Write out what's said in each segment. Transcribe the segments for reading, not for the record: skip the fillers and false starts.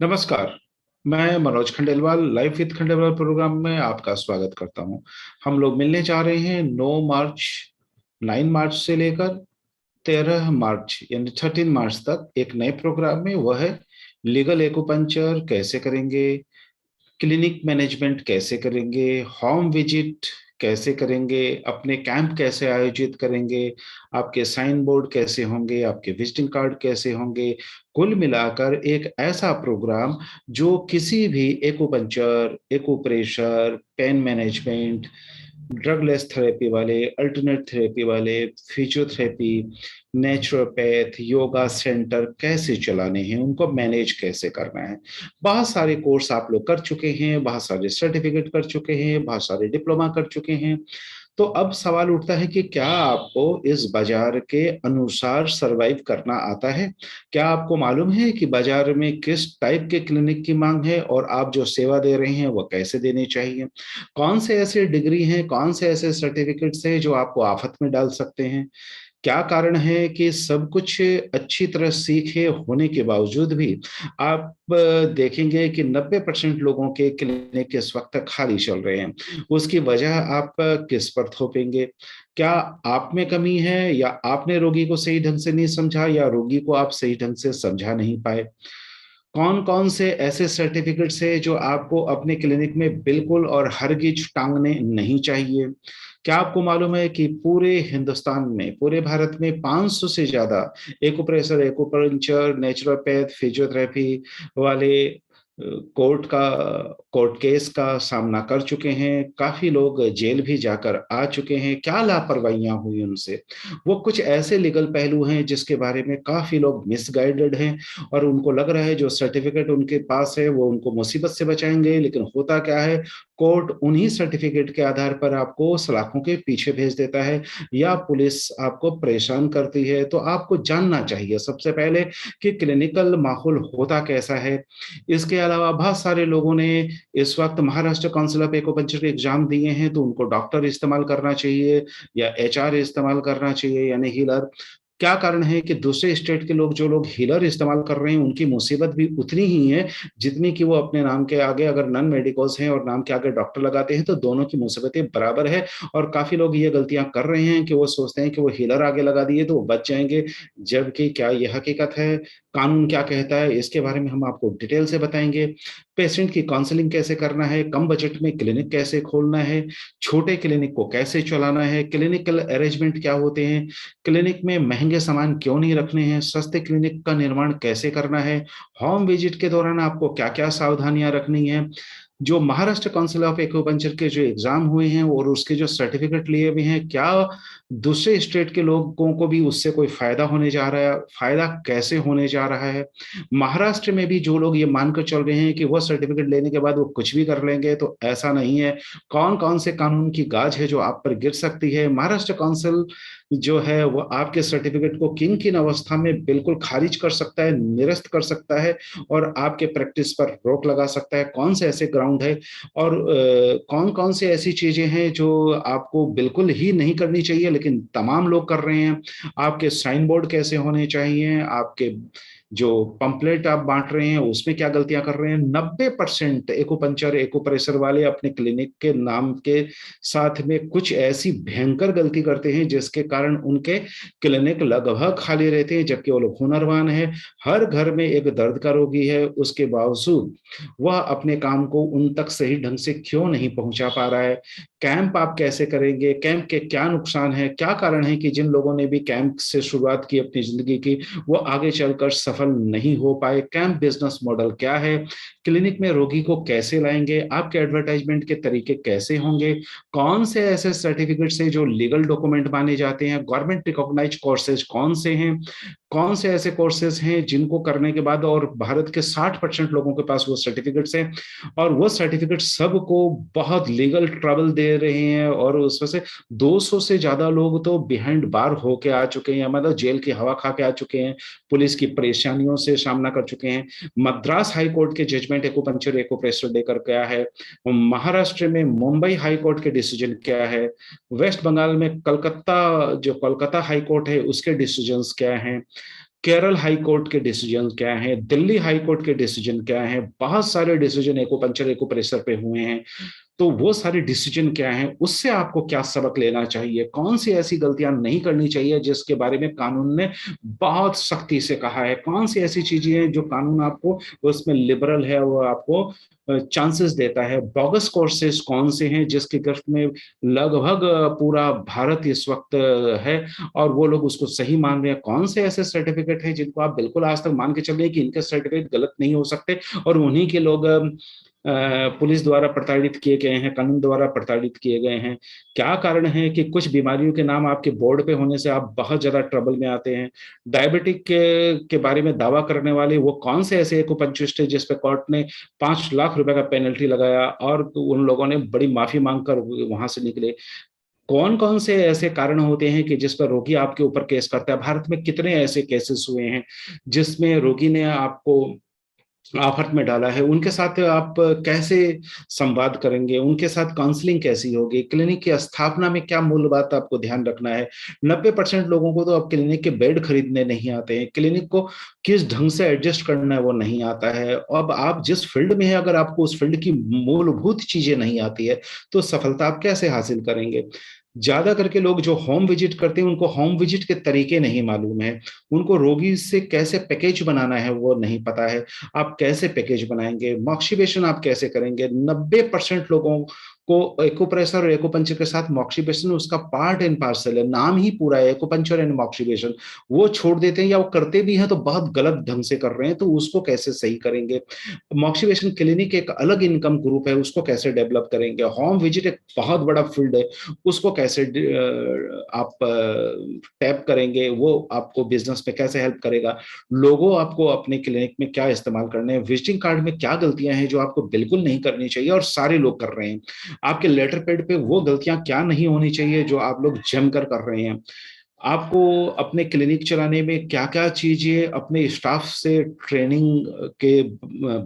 नमस्कार। मैं Manoj Khandelwal life with Khandelwal program में आपका स्वागत करता हूं। हम लोग मिलने जा रहे हैं 9 मार्च से लेकर 13 मार्च यानी 13 मार्च तक एक नए प्रोग्राम में। वह है लीगल एक्यूपंक्चर कैसे करेंगे, क्लिनिक मैनेजमेंट कैसे करेंगे, होम विजिट कैसे करेंगे, अपने कैंप कैसे आयोजित करेंगे, आपके साइन बोर्ड कैसे होंगे, आपके विजिटिंग कार्ड कैसे होंगे। कुल मिलाकर एक ऐसा प्रोग्राम जो किसी भी acupuncture, acupressure, pain management, drugless therapy वाले, अल्टरनेट थेरेपी वाले, फिजियोथेरेपी, नेचुरोपैथ, योगा सेंटर कैसे चलाने हैं, उनको मैनेज कैसे करना है। बहुत सारे कोर्स आप लोग कर चुके हैं, बहुत सारे सर्टिफिकेट कर चुके हैं, बहुत सारे डिप्लोमा कर चुके हैं। तो अब सवाल उठता है कि क्या आपको इस बाजार के अनुसार सरवाइव करना आता है? क्या आपको मालूम है कि बाजार में किस टाइप के क्लिनिक की मांग है और आप जो सेवा दे रहे हैं वो कैसे देनी चाहिए? कौन से ऐसे डिग्री हैं, कौन से ऐसे सर्टिफिकेट्स हैं जो आपको आफत में डाल सकते हैं? क्या कारण है कि सब कुछ अच्छी तरह सीखे होने के बावजूद भी आप देखेंगे कि 90% लोगों के क्लिनिक इस वक्त खाली चल रहे हैं? उसकी वजह आप किस पर थोपेंगे? क्या आप में कमी है, या आपने रोगी को सही ढंग से नहीं समझा, या रोगी को आप सही ढंग से समझा नहीं पाए? कौन कौन से ऐसे सर्टिफिकेट्स है जो आपको अपने क्लिनिक में बिल्कुल और हरगिज टांगने नहीं चाहिए? क्या आपको मालूम है कि पूरे हिंदुस्तान में, पूरे भारत में 500 से ज्यादा एक्यूप्रेशर, एक्यूपंक्चर, नेचुरोपैथ, फिजियोथेरेपी वाले कोर्ट केस का सामना कर चुके हैं। काफी लोग जेल भी जाकर आ चुके हैं। क्या लापरवाहियां हुई उनसे? वो कुछ ऐसे लीगल पहलू हैं जिसके बारे में काफी लोग मिसगाइडेड हैं, और उनको लग रहा है जो सर्टिफिकेट उनके पास है वो उनको मुसीबत से बचाएंगे। लेकिन होता क्या है, कोर्ट उन्हीं सर्टिफिकेट के आधार पर आपको सलाखों के पीछे भेज देता है, या पुलिस आपको परेशान करती है। तो आपको जानना चाहिए सबसे पहले कि क्लिनिकल माहौल होता कैसा है। इसके अलावा बहुत सारे लोगों ने इस वक्त महाराष्ट्र काउंसिल ऑफ एक्यूपंक्चर के एग्जाम दिए हैं, तो उनको डॉक्टर इस्तेमाल करना चाहिए या एचआर इस्तेमाल करना चाहिए, यानी हीलर। क्या कारण है कि दूसरे स्टेट के लोग, जो लोग हीलर इस्तेमाल कर रहे हैं, उनकी मुसीबत भी उतनी ही है जितनी कि वो अपने नाम के आगे अगर नॉन मेडिकल्स हैं और नाम के आगे डॉक्टर लगाते हैं, तो दोनों की मुसीबतें बराबर है। और काफी लोग ये गलतियां कर रहे हैं कि वो सोचते हैं कि वो हीलर आगे लगा दिए तो वो बच जाएंगे, जबकि क्या ये हकीकत है? कानून क्या कहता है, इसके बारे में हम आपको डिटेल से बताएंगे। पेशेंट की काउंसलिंग कैसे करना है, कम बजट में क्लिनिक कैसे खोलना है, छोटे क्लिनिक को कैसे चलाना है, क्लिनिकल अरेंजमेंट क्या होते हैं, क्लिनिक में महंगे सामान क्यों नहीं रखने हैं, सस्ते क्लिनिक का निर्माण कैसे करना है, होम विजिट के दौरान आपको क्या क्या सावधानियां रखनी है। जो महाराष्ट्र काउंसिल ऑफ एक्यूपंक्चर के जो एग्जाम हुए हैं और उसके जो सर्टिफिकेट लिए हुए हैं, क्या दूसरे स्टेट के लोगों को भी उससे कोई फायदा होने जा रहा है? फायदा कैसे होने जा रहा है? महाराष्ट्र में भी जो लोग ये मानकर चल रहे हैं कि वो सर्टिफिकेट लेने के बाद वो कुछ भी कर लेंगे, तो ऐसा नहीं है। कौन कौन से कानून की गाज है जो आप पर गिर सकती है? महाराष्ट्र काउंसिल जो है वो आपके सर्टिफिकेट को किन किन अवस्था में बिल्कुल खारिज कर सकता है, निरस्त कर सकता है, और आपके प्रैक्टिस पर रोक लगा सकता है। कौन से ऐसे ग्राउंड है और कौन कौन से ऐसी चीजें हैं जो आपको बिल्कुल ही नहीं करनी चाहिए लेकिन तमाम लोग कर रहे हैं? आपके साइन बोर्ड कैसे होने चाहिए, आपके जो पंपलेट आप बांट रहे हैं उसमें क्या गलतियां कर रहे हैं? 90% एक्यूपंक्चर, एक्यूप्रेशर वाले अपने क्लिनिक के नाम के साथ में कुछ ऐसी भयंकर गलती करते हैं जिसके कारण उनके क्लिनिक लगभग खाली रहते हैं, जबकि वो लोग हुनरवान है। हर घर में एक दर्द का रोगी है, उसके बावजूद वह अपने काम को उन तक सही ढंग से क्यों नहीं पहुंचा पा रहा है? कैंप आप कैसे करेंगे? कैंप के क्या नुकसान है? क्या कारण है कि जिन लोगों ने भी कैंप से शुरुआत की अपनी जिंदगी की, वो आगे चलकर सफल नहीं हो पाए? कैंप बिजनेस मॉडल क्या है? क्लिनिक में रोगी को कैसे लाएंगे? आपके एडवर्टाइजमेंट के तरीके कैसे होंगे? कौन से ऐसे सर्टिफिकेट्स हैं जो लीगल डॉक्यूमेंट माने जाते हैं? गवर्नमेंट रिकॉग्नाइज कोर्सेज कौन से हैं? कौन से ऐसे कोर्सेज हैं जिनको करने के बाद, और भारत के 60% लोगों के पास वो सर्टिफिकेट्स हैं, और वो सर्टिफिकेट सबको बहुत लीगल ट्रबल दे रहे हैं, और उसमें से 200 से ज्यादा लोग तो बिहाइंड बार होके आ चुके हैं, मतलब जेल की हवा खा के आ चुके हैं, पुलिस की परेशानियों से सामना कर चुके हैं। मद्रास हाई कोर्ट के जजमेंट एक्यूपंक्चर, एक्यूप्रेशर देकर गया है। महाराष्ट्र में मुंबई हाई कोर्ट के डिसीजन क्या है? वेस्ट बंगाल में कलकत्ता, जो कोलकाता हाई कोर्ट है, उसके डिसीजंस क्या हैं? केरल हाई कोर्ट के डिसीजन क्या हैं, दिल्ली हाई कोर्ट के डिसीजन क्या हैं, बहुत सारे डिसीजन एक्यूपंक्चर एक्यूप्रेशर पे हुए हैं। तो वो सारे डिसीजन क्या हैं, उससे आपको क्या सबक लेना चाहिए, कौन सी ऐसी गलतियां नहीं करनी चाहिए जिसके बारे में कानून ने बहुत सख्ती से कहा है, कौन सी ऐसी चीजें हैं जो कानून आपको उसमें लिबरल है, वो आपको चांसेस देता है। बोगस कोर्सेज कौन से हैं जिसके गिरफ्त में लगभग पूरा भारत इस वक्त है, और वो लोग उसको सही मान रहे हैं। कौन से ऐसे सर्टिफिकेट हैं जिनको आप बिल्कुल आज तक मान के चल रहे हैं कि इनके सर्टिफिकेट गलत नहीं हो सकते, और उन्हीं के लोग पुलिस द्वारा प्रताड़ित किए गए हैं, कानून द्वारा प्रताड़ित किए गए हैं। क्या कारण है कि कुछ बीमारियों के नाम आपके बोर्ड पे होने से आप बहुत ज्यादा ट्रबल में आते हैं। डायबिटिक के बारे में दावा करने वाले वो कौन से ऐसे एक्यूपंक्चरिस्ट है जिस पे कोर्ट ने 5 लाख रुपए का पेनल्टी लगाया, और उन लोगों ने बड़ी माफी मांगकर वहां से निकले। कौन कौन से ऐसे कारण होते हैं कि जिस पर रोगी आपके ऊपर केस करता है। भारत में कितने ऐसे केसेस हुए हैं जिसमें रोगी ने आपको आफत में डाला है, उनके साथ आप कैसे संवाद करेंगे, उनके साथ काउंसलिंग कैसी होगी, क्लिनिक की स्थापना में क्या मूल बात आपको ध्यान रखना है। 90% लोगों को तो अब क्लिनिक के बेड खरीदने नहीं आते हैं, क्लिनिक को किस ढंग से एडजस्ट करना है वो नहीं आता है। अब आप जिस फील्ड में है, अगर आपको उस फील्ड की मूलभूत चीजें नहीं आती है तो सफलता आप कैसे हासिल करेंगे। ज्यादा करके लोग जो होम विजिट करते हैं उनको होम विजिट के तरीके नहीं मालूम है, उनको रोगी से कैसे पैकेज बनाना है वो नहीं पता है। आप कैसे पैकेज बनाएंगे, मॉक्सिबेशन आप कैसे करेंगे। 90% लोगों को एक्यूप्रेशर और एक्यूपंक्चर के साथ मॉक्सिबेशन उसका पार्ट एंड पार्सल है, नाम ही पूरा है एक्यूपंक्चर एंड मॉक्सिबेशन। वो छोड़ देते हैं या वो करते भी हैं तो बहुत गलत ढंग से कर रहे हैं, तो उसको कैसे सही करेंगे। मॉक्सिबेशन क्लिनिक एक अलग इनकम ग्रुप है, उसको कैसे डेवलप करेंगे। होम विजिट एक बहुत बड़ा फील्ड है, उसको कैसे आप टैप करेंगे, वो आपको बिजनेस में कैसे हेल्प करेगा। लोगों आपको अपने क्लिनिक में क्या इस्तेमाल करने हैं, विजिटिंग कार्ड में क्या गलतियां हैं जो आपको बिल्कुल नहीं करनी चाहिए और सारे लोग कर रहे हैं। आपके लेटर पैड पे वो गलतियां क्या नहीं होनी चाहिए जो आप लोग जम कर रहे हैं। आपको अपने क्लिनिक चलाने में क्या क्या चीजें अपने स्टाफ से ट्रेनिंग के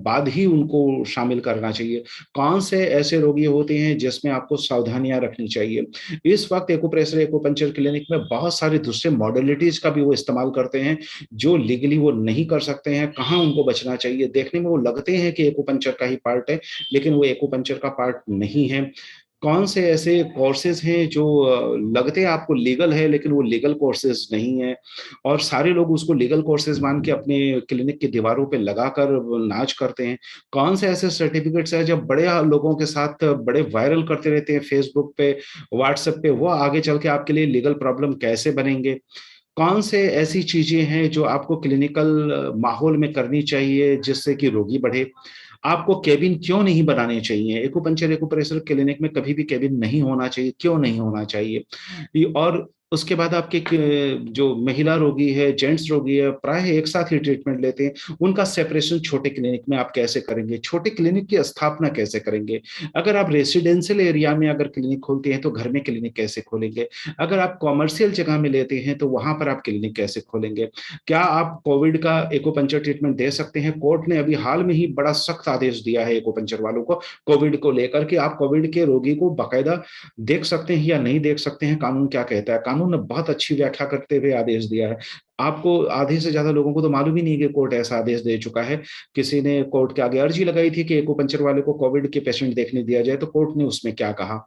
बाद ही उनको शामिल करना चाहिए। कौन से ऐसे रोगी होते हैं जिसमें आपको सावधानियां रखनी चाहिए। इस वक्त एक्यूप्रेशर एक्यूपंक्चर क्लिनिक में बहुत सारे दूसरे मॉडलिटीज का भी वो इस्तेमाल करते हैं जो लीगली वो नहीं कर सकते हैं। कहाँ उनको बचना चाहिए। देखने में वो लगते हैं कि एक्यूपंक्चर का ही पार्ट है, लेकिन वो एक्यूपंक्चर का पार्ट नहीं है। कौन से ऐसे कोर्सेज हैं जो लगते हैं आपको लीगल है लेकिन वो लीगल कोर्सेज नहीं है, और सारे लोग उसको लीगल कोर्सेज मान के अपने क्लिनिक की दीवारों पे लगाकर नाच करते हैं। कौन से ऐसे सर्टिफिकेट्स हैं जब बड़े लोगों के साथ बड़े वायरल करते रहते हैं फेसबुक पे, व्हाट्सएप पे, वो आगे चल के आपके लिए लीगल प्रॉब्लम कैसे बनेंगे। कौन से ऐसी चीजें हैं जो आपको क्लिनिकल माहौल में करनी चाहिए जिससे कि रोगी बढ़े। आपको केबिन क्यों नहीं बनाने चाहिए। एक्यूपंक्चर एक्यूप्रेशर क्लिनिक में कभी भी केबिन नहीं होना चाहिए, क्यों नहीं होना चाहिए। और उसके बाद आपके जो महिला रोगी है, जेंट्स रोगी है, प्राय एक साथ ही ट्रीटमेंट लेते हैं, उनका सेपरेशन छोटे क्लिनिक में आप कैसे करेंगे, छोटे क्लिनिक की स्थापना कैसे करेंगे। अगर आप रेसिडेंशियल एरिया में अगर क्लिनिक खोलते हैं तो घर में क्लिनिक कैसे खोलेंगे। अगर आप कॉमर्शियल जगह में लेते हैं तो वहां पर आप क्लिनिक कैसे खोलेंगे। क्या आप कोविड का एक्यूपंक्चर ट्रीटमेंट दे सकते हैं। कोर्ट ने अभी हाल में ही बड़ा सख्त आदेश दिया है एक्यूपंक्चर वालों को कोविड को लेकर के, आप कोविड के रोगी को बाकायदा देख सकते हैं या नहीं देख सकते हैं। कानून क्या कहता है, कानून ने बहुत अच्छी व्याख्या करते हुए आदेश दिया है। आपको आधे से ज्यादा लोगों को तो मालूम ही नहीं कि कोर्ट ऐसा आदेश दे चुका है। किसी ने कोर्ट के आगे अर्जी लगाई थी कि एक्यूपंक्चर वाले को कोविड के पेशेंट देखने दिया जाए, तो कोर्ट ने उसमें क्या कहा।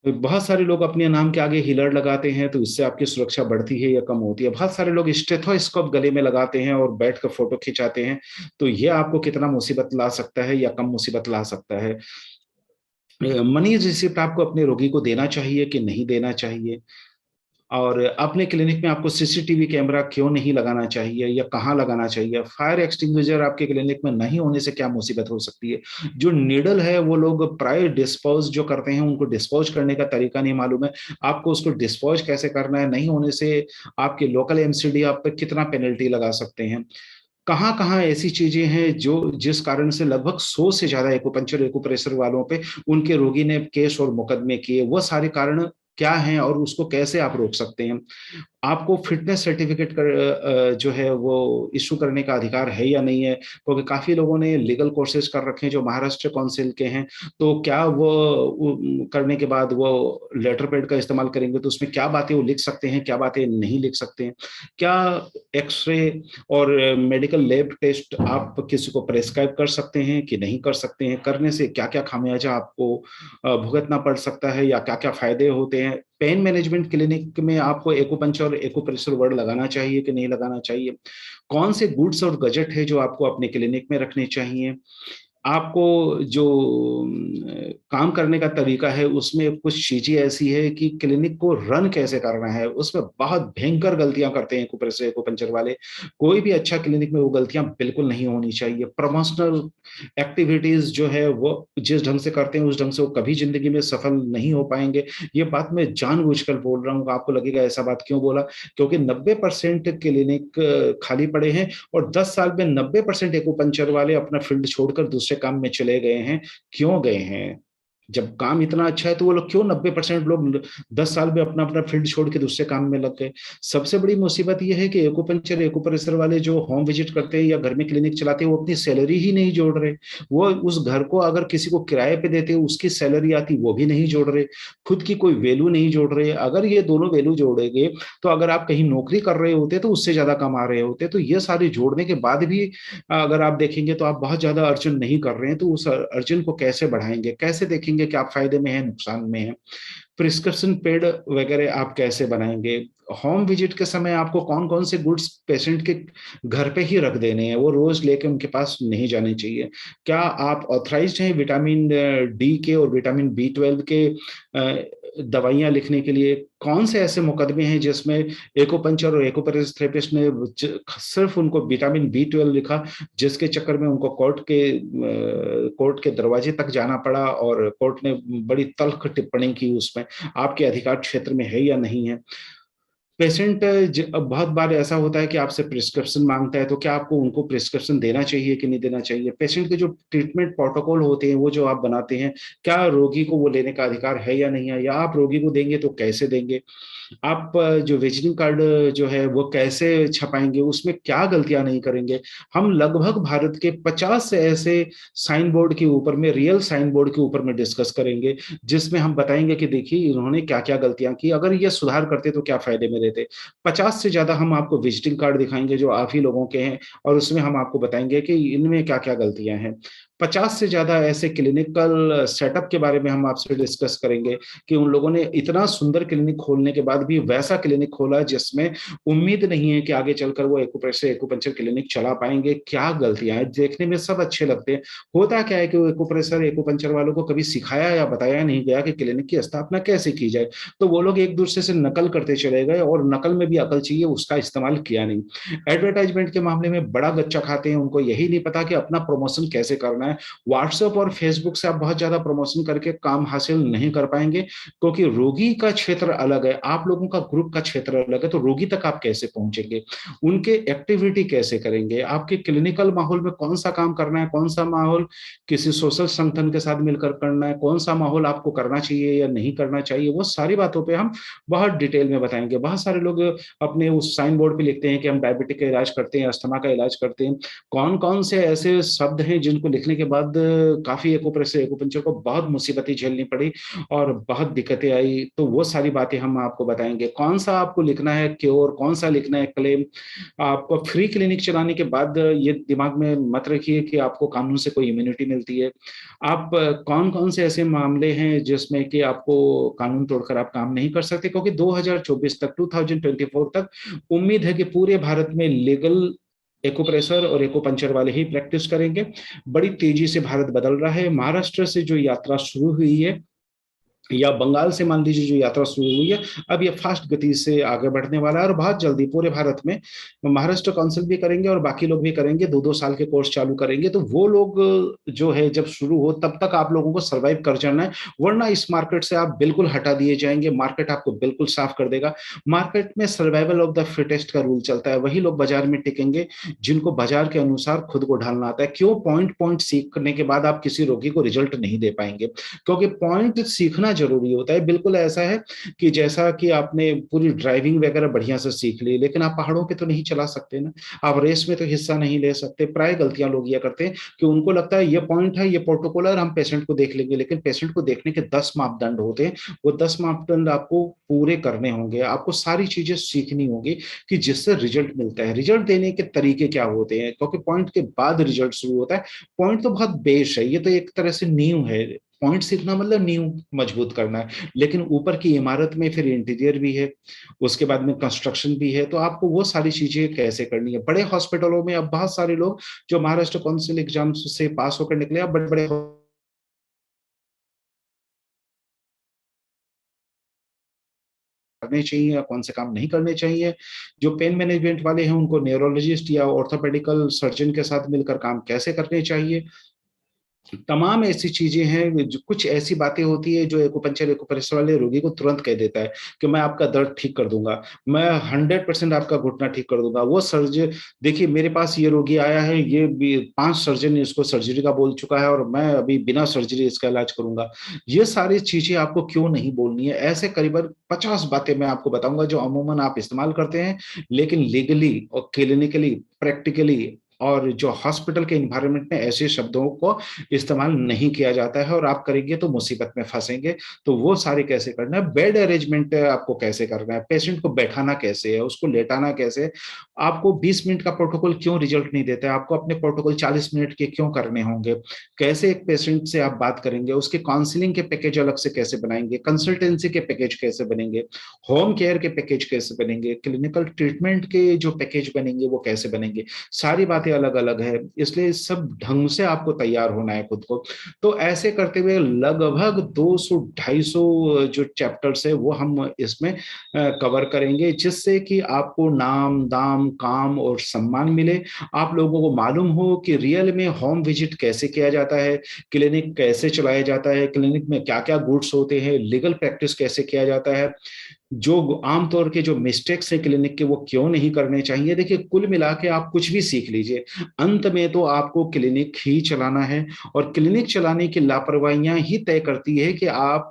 बहुत सारे लोग अपने नाम के आगे हिलर लगाते हैं तो इससे आपकी सुरक्षा बढ़ती है या कम होती है। बहुत सारे लोग स्टेथोस्कोप गले में लगाते हैं और बैठ कर फोटो खिंचाते हैं, तो ये आपको कितना मुसीबत ला सकता है या कम मुसीबत ला सकता है। मनी रिसिप्ट आपको अपने रोगी को देना चाहिए कि नहीं देना चाहिए। और अपने क्लिनिक में आपको सीसीटीवी कैमरा क्यों नहीं लगाना चाहिए या कहाँ लगाना चाहिए। फायर एक्सटिंग्विशर आपके क्लिनिक में नहीं होने से क्या मुसीबत हो सकती है। जो नीडल है वो लोग प्राय डिस्पोज जो करते हैं उनको डिस्पोज करने का तरीका नहीं मालूम है। आपको उसको डिस्पोज कैसे करना है, नहीं होने से आपके लोकल एमसीडी आप पे कितना पेनल्टी लगा सकते हैं। कहाँ कहाँ ऐसी चीजें हैं जो जिस कारण से लगभग 100 से ज्यादा एक्यूपंक्चर एक्यूप्रेशर वालों पे उनके रोगी ने केस और मुकदमे किए, वो सारे कारण क्या हैं और उसको कैसे आप रोक सकते हैं। आपको फिटनेस सर्टिफिकेट जो है वो इशू करने का अधिकार है या नहीं है, क्योंकि काफी लोगों ने लीगल कोर्सेज कर रखे हैं जो महाराष्ट्र काउंसिल के हैं। तो क्या करने के बाद वो लेटर पैड का इस्तेमाल करेंगे तो उसमें क्या बातें वो लिख सकते हैं, क्या बातें नहीं लिख सकते हैं, क्या एक्सरे और मेडिकल लैब टेस्ट आप किसी को प्रेस्क्राइब कर सकते हैं कि नहीं कर सकते हैं, करने से क्या क्या खामियाजा आपको भुगतना पड़ सकता है या क्या क्या फायदे होते हैं। पेन मैनेजमेंट क्लिनिक में आपको एक्यूपंक्चर और एक्यूप्रेशर वर्ड लगाना चाहिए कि नहीं लगाना चाहिए, कौन से गुड्स और गजेट है जो आपको अपने क्लिनिक में रखने चाहिए, आपको जो काम करने का तरीका है उसमें कुछ चीजें ऐसी है कि क्लिनिक को रन कैसे करना है, उसमें बहुत भयंकर गलतियां करते हैं एक्यूप्रेशर एक्यूपंक्चर वाले। कोई भी अच्छा क्लिनिक में वो गलतियां बिल्कुल नहीं होनी चाहिए। प्रमोशनल एक्टिविटीज जो है वो जिस ढंग से करते हैं उस ढंग से वो कभी जिंदगी में सफल नहीं हो पाएंगे। ये बात मैं जानबूझकर बोल रहा हूँ, आपको लगेगा ऐसा बात क्यों बोला, क्योंकि 90% क्लिनिक खाली पड़े हैं और 10 साल में 90% एक्यूपंक्चर वाले अपना फील्ड छोड़कर दूसरे काम में चले गए हैं। क्यों गए हैं? जब काम इतना अच्छा है तो वो लोग क्यों 90% लोग 10 साल में अपना अपना फील्ड छोड़ के दूसरे काम में लग गए। सबसे बड़ी मुसीबत ये है कि एक्यूपंक्चर एक्यूप्रेशर वाले जो होम विजिट करते हैं या घर में क्लिनिक चलाते हैं वो अपनी सैलरी ही नहीं जोड़ रहे। वो उस घर को अगर किसी को किराए पे देते हैं उसकी सैलरी आती वो भी नहीं जोड़ रहे, खुद की कोई वैल्यू नहीं जोड़ रहे। अगर ये दोनों वैल्यू जोड़ेंगे तो अगर आप कहीं नौकरी कर रहे होते तो उससे ज्यादा कमा रहे होते। तो ये सारे जोड़ने के बाद भी अगर आप देखेंगे तो आप बहुत ज्यादा अर्जन नहीं कर रहे हैं, तो उस अर्जन को कैसे बढ़ाएंगे, कैसे देखेंगे कि आप फायदे में हैं नुकसान में हैं, प्रिस्क्रिप्शन पेड वगैरह आप कैसे बनाएंगे। होम विजिट के समय आपको कौन कौन से गुड्स पेशेंट के घर पे ही रख देने हैं, वो रोज लेके उनके पास नहीं जाने चाहिए। क्या आप ऑथराइज्ड हैं विटामिन डी के और विटामिन B12 के दवाइयां लिखने के लिए? कौन से ऐसे मुकदमे हैं जिसमें एक्यूपंक्चर और एक्यूप्रेशर थेरेपिस्ट ने सिर्फ उनको विटामिन B12 लिखा, जिसके चक्कर में उनको कोर्ट के दरवाजे तक जाना पड़ा और कोर्ट ने बड़ी तल्ख टिप्पणी की उसमें, आपके अधिकार क्षेत्र में है या नहीं है। पेशेंट बहुत बार ऐसा होता है कि आपसे प्रिस्क्रिप्शन मांगता है, तो क्या आपको उनको प्रिस्क्रिप्शन देना चाहिए कि नहीं देना चाहिए। पेशेंट के जो ट्रीटमेंट प्रोटोकॉल होते हैं वो जो आप बनाते हैं, क्या रोगी को वो लेने का अधिकार है या नहीं है, या आप रोगी को देंगे तो कैसे देंगे। आप जो विजिटिंग कार्ड जो है वो कैसे छपाएंगे, उसमें क्या गलतियां नहीं करेंगे। हम लगभग भारत के 50 से ऐसे साइन बोर्ड के ऊपर में, रियल साइन बोर्ड के ऊपर में डिस्कस करेंगे, जिसमें हम बताएंगे कि देखिए इन्होंने क्या क्या गलतियां की, अगर ये सुधार करते तो क्या फायदे में रहते। 50 से ज्यादा हम आपको विजिटिंग कार्ड दिखाएंगे जो आप ही लोगों के हैं, और उसमें हम आपको बताएंगे कि इनमें क्या क्या गलतियां हैं। 50 से ज्यादा ऐसे क्लिनिकल सेटअप के बारे में हम आपसे डिस्कस करेंगे कि उन लोगों ने इतना सुंदर क्लिनिक खोलने के बाद भी वैसा क्लिनिक खोला जिसमें उम्मीद नहीं है कि आगे चलकर वो एक्यूप्रेशर एक्यूपंक्चर क्लिनिक चला पाएंगे। क्या गलतियां हैं, देखने में सब अच्छे लगते हैं, होता क्या है कि वो एक्यूप्रेशर एक्यूपंक्चर वालों को कभी सिखाया या बताया नहीं गया कि क्लिनिक की स्थापना कैसे की जाए। तो वो लोग एक दूसरे से नकल करते चले गए, और नकल में भी अकल चाहिए, उसका इस्तेमाल किया नहीं। एडवर्टाइजमेंट के मामले में बड़ा गच्चा खाते हैं, उनको यही नहीं पता कि अपना प्रमोशन कैसे करना है। व्हाट्सएप और फेसबुक से आप बहुत ज्यादा प्रमोशन करके काम हासिल नहीं कर पाएंगे, क्योंकि रोगी का क्षेत्र अलग है, आप लोगों का ग्रुप का क्षेत्र अलग है। तो रोगी तक आप कैसे पहुंचेंगे, उनके एक्टिविटी कैसे करेंगे, आपके क्लिनिकल माहौल में कौन सा काम करना है, कौन सा माहौल किसी सोशल संगठन के साथ मिलकर करना है, कौन सा माहौल आपको करना चाहिए या नहीं करना चाहिए, वो सारी बातों पे हम बहुत डिटेल में बताएंगे। बहुत सारे लोग अपने उस साइन बोर्ड पे लिखते हैं कि हम डायबिटिक का इलाज करते हैं, अस्थमा का इलाज करते हैं। कौन कौन से ऐसे शब्द हैं जिनको लिखने के बाद काफी एक्यूप्रेशर एक्यूपंक्चर को बहुत मुसीबतें झेलनी पड़ी और बहुत दिक्कतें आई, तो वो सारी बातें हम आपको बताएंगे। कौन सा आपको लिखना है क्योर, कौन सा लिखना है क्लेम। आपको फ्री क्लिनिक चलाने के बाद ये दिमाग में मत रखिए कि आपको कानून से कोई इम्यूनिटी मिलती है। आप कौन कौन से ऐसे मामले हैं जिसमें कि आपको कानून तोड़कर आप काम नहीं कर सकते, क्योंकि 2024 तक 2024 तक उम्मीद है कि पूरे भारत में लीगल एक्यूप्रेशर और एक्यूपंक्चर वाले ही प्रैक्टिस करेंगे। बड़ी तेजी से भारत बदल रहा है। महाराष्ट्र से जो यात्रा शुरू हुई है या बंगाल से मान लीजिए जो यात्रा शुरू हुई है, अब ये फास्ट गति से आगे बढ़ने वाला है और बहुत जल्दी पूरे भारत में महाराष्ट्र काउंसिल भी करेंगे और बाकी लोग भी करेंगे, 2-2 साल के कोर्स चालू करेंगे। तो वो लोग जो है जब शुरू हो तब तक आप लोगों को सर्वाइव कर जाना है, वरना इस मार्केट से आप बिल्कुल हटा दिए जाएंगे। मार्केट आपको बिल्कुल साफ कर देगा। मार्केट में सर्वाइवल ऑफ द फिटेस्ट का रूल चलता है, वही लोग बाजार में टिकेंगे जिनको बाजार के अनुसार खुद को ढालना आता है। क्यों? पॉइंट पॉइंट सीखने के बाद आप किसी रोगी को रिजल्ट नहीं दे पाएंगे, क्योंकि पॉइंट सीखना ज़रूरी होता है? बिल्कुल ऐसा है कि जैसा कि आपने पूरी ड्राइविंग वगैरह बढ़िया से सीख ली, लेकिन आप पहाड़ों पे तो नहीं चला सकते ना, आप रेस में तो हिस्सा नहीं ले सकते। प्राय गलतियाँ लोग ये करते हैं कि उनको लगता है ये पॉइंट है, ये प्रोटोकॉल है और हम पेशेंट को देख लेंगे, लेकिन पेशेंट को देखने के 10 मापदंड होते हैं, वो 10 मापदंड आपको पूरे करने होंगे, आपको सारी चीज़ें सीखनी होंगी कि जिससे रिजल्ट मिलता है। रिजल्ट देने के तरीके क्या होते हैं? क्योंकि पॉइंट के बाद रिजल्ट शुरू होता है। पॉइंट तो बहुत बेस है, ये तो एक तरह से नींव है। पॉइंट सीखना मतलब नींव मजबूत करना है, लेकिन ऊपर की इमारत में फिर इंटीरियर भी है, उसके बाद में कंस्ट्रक्शन भी है, तो आपको वो सारी चीजें कैसे करनी है। बड़े हॉस्पिटलों में अब बहुत सारे लोग जो महाराष्ट्र काउंसिल एग्जाम्स से पास होकर निकले, अब बड़े बड़े करने चाहिए या कौन से काम नहीं करने चाहिए। जो पेन मैनेजमेंट वाले हैं उनको न्यूरोलॉजिस्ट या ऑर्थोपेडिकल सर्जन के साथ मिलकर काम कैसे करने चाहिए। तमाम ऐसी चीजें हैं, जो कुछ ऐसी बातें होती है जो एक्यूपंक्चर एक्यूप्रेशर वाले रोगी को तुरंत कह देता है कि मैं आपका दर्द ठीक कर दूंगा, मैं 100% आपका घुटना ठीक कर दूंगा। वो सर्जन, देखिए मेरे पास ये रोगी आया है, ये 5 सर्जन ने इसको सर्जरी का बोल चुका है और मैं अभी बिना सर्जरी इसका इलाज करूंगा। ये सारी चीजें आपको क्यों नहीं बोलनी है? ऐसे करीबन 50 बातें मैं आपको बताऊंगा जो अमूमन आप इस्तेमाल करते हैं, लेकिन लीगली और क्लिनिकली, प्रैक्टिकली और जो हॉस्पिटल के इन्वायरमेंट में ऐसे शब्दों को इस्तेमाल नहीं किया जाता है, और आप करेंगे तो मुसीबत में फंसेंगे। तो वो सारे कैसे करना है, बेड अरेंजमेंट आपको कैसे करना है, पेशेंट को बैठाना कैसे है, उसको लेटाना कैसे है। आपको 20 मिनट का प्रोटोकॉल क्यों रिजल्ट नहीं देता है, आपको अपने प्रोटोकॉल 40 मिनट के क्यों करने होंगे। कैसे एक पेशेंट से आप बात करेंगे, उसके काउंसलिंग के पैकेज अलग से कैसे बनाएंगे, कंसल्टेंसी के पैकेज कैसे बनेंगे, होम केयर के पैकेज कैसे बनेंगे, क्लिनिकल ट्रीटमेंट के जो पैकेज बनेंगे वो कैसे बनेंगे। सारी बातें अलग अलग है, इसलिए सब ढंग से आपको तैयार होना है खुद को। तो ऐसे करते हुए लगभग 200 250 जो चैप्टर्स है वो हम इसमें कवर करेंगे, जिससे कि आपको नाम दाम काम और सम्मान मिले। आप लोगों को मालूम हो कि रियल में होम विजिट कैसे किया जाता है, क्लिनिक कैसे चलाया जाता है, क्लिनिक में क्या क्या गुड्स होते हैं, लीगल प्रैक्टिस कैसे किया जाता है, जो आमतौर के जो मिस्टेक्स हैं क्लिनिक के वो क्यों नहीं करने चाहिए। देखिए कुल मिला के आप कुछ भी सीख लीजिए, अंत में तो आपको क्लिनिक ही चलाना है, और क्लिनिक चलाने की लापरवाहियां ही तय करती है कि आप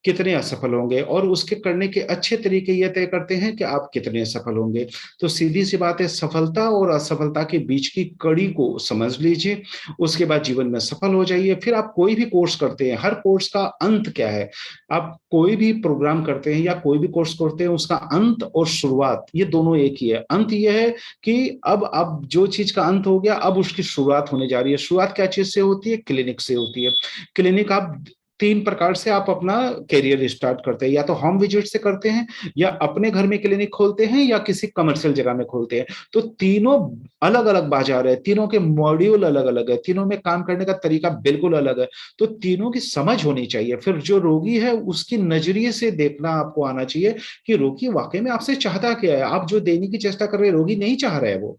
कितने असफल होंगे, और उसके करने के अच्छे तरीके ये तय करते हैं कि आप कितने सफल होंगे। तो सीधी सी बात है, सफलता और असफलता के बीच की कड़ी को समझ लीजिए, उसके बाद जीवन में सफल हो जाइए। फिर आप कोई भी कोर्स करते हैं, हर कोर्स का अंत क्या है, आप कोई भी प्रोग्राम करते हैं या कोई भी कोर्स करते हैं, उसका अंत और शुरुआत ये दोनों एक ही है। अंत ये है कि अब जो चीज का अंत हो गया, अब उसकी शुरुआत होने जा रही है। शुरुआत क्या चीज से होती है? क्लिनिक से होती है। क्लिनिक आप 3 प्रकार से आप अपना करियर स्टार्ट करते हैं, या तो होम विजिट से करते हैं, या अपने घर में क्लिनिक खोलते हैं, या किसी कमर्शियल जगह में खोलते हैं। तो तीनों अलग अलग बाजार है, तीनों के मॉड्यूल अलग अलग है, तीनों में काम करने का तरीका बिल्कुल अलग है। तो तीनों की समझ होनी चाहिए। फिर जो रोगी है उसकी नजरिए से देखना आपको आना चाहिए कि रोगी वाकई में आपसे चाहता क्या है। आप जो देने की चेष्टा कर रहे हैं, रोगी नहीं चाह रहा है। वो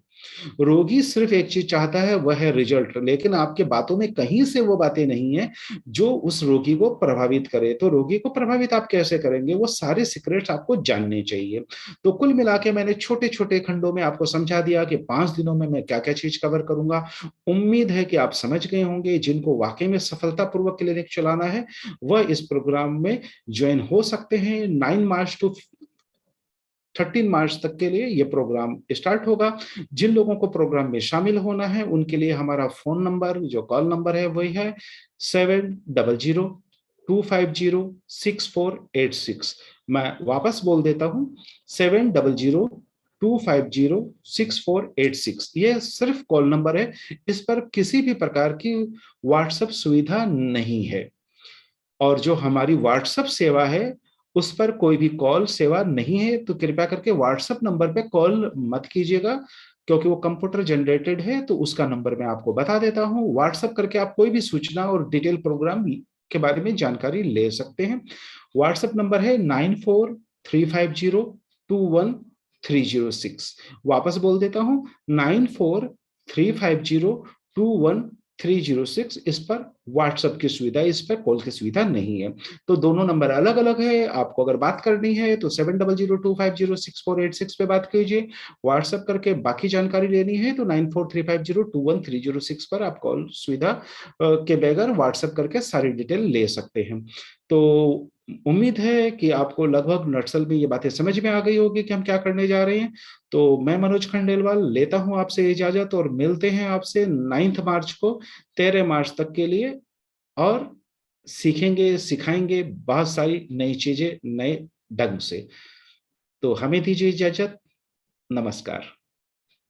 रोगी सिर्फ एक चीज चाहता है, वह है रिजल्ट, लेकिन आपके बातों में कहीं से वो बातें नहीं है जो उस रोगी को प्रभावित करे। तो रोगी को प्रभावित आप कैसे करेंगे, वो सारे सीक्रेट्स आपको जानने चाहिए। तो कुल मिला के मैंने छोटे छोटे खंडों में आपको समझा दिया कि 5 दिनों में मैं क्या क्या चीज कवर करूंगा। उम्मीद है कि आप समझ गए होंगे। जिनको वाकई में सफलतापूर्वक क्लिनिक चलाना है वह इस प्रोग्राम में ज्वाइन हो सकते हैं। 9 मार्च टू 13 मार्च तक के लिए ये प्रोग्राम स्टार्ट होगा। जिन लोगों को प्रोग्राम में शामिल होना है उनके लिए हमारा फोन नंबर, जो कॉल नंबर है, वही है 7002506486। मैं वापस बोल देता हूँ, 7002506486। ये सिर्फ कॉल नंबर है, इस पर किसी भी प्रकार की व्हाट्सएप सुविधा नहीं है। और जो हमारी व्हाट्सएप सेवा है उस पर कोई भी कॉल सेवा नहीं है, तो कृपया करके व्हाट्सएप नंबर पे कॉल मत कीजिएगा, क्योंकि वो कंप्यूटर जनरेटेड है। तो उसका नंबर मैं आपको बता देता हूँ, व्हाट्सएप करके आप कोई भी सूचना और डिटेल प्रोग्राम के बारे में जानकारी ले सकते हैं। व्हाट्सएप नंबर है 9435021306। वापस बोल देता हूँ, 9435021306। इस पर व्हाट्सएप की सुविधा, इस पर कॉल की सुविधा नहीं है। तो दोनों नंबर अलग अलग है। आपको अगर बात करनी है तो 7002506486 पे बात कीजिए। व्हाट्सएप करके बाकी जानकारी लेनी है तो 9435021306 पर आप कॉल सुविधा के बगैर व्हाट्सएप करके सारी डिटेल ले सकते हैं। तो उम्मीद है कि आपको लगभग नक्सल में ये बातें समझ में आ गई होगी कि हम क्या करने जा रहे हैं। तो मैं मनोज खंडेलवाल लेता हूं आपसे इजाजत और मिलते हैं आपसे 9 मार्च को, 13 मार्च तक के लिए। और सीखेंगे, सिखाएंगे बहुत सारी नई चीजें नए ढंग से। तो हमें दीजिए इजाजत। नमस्कार।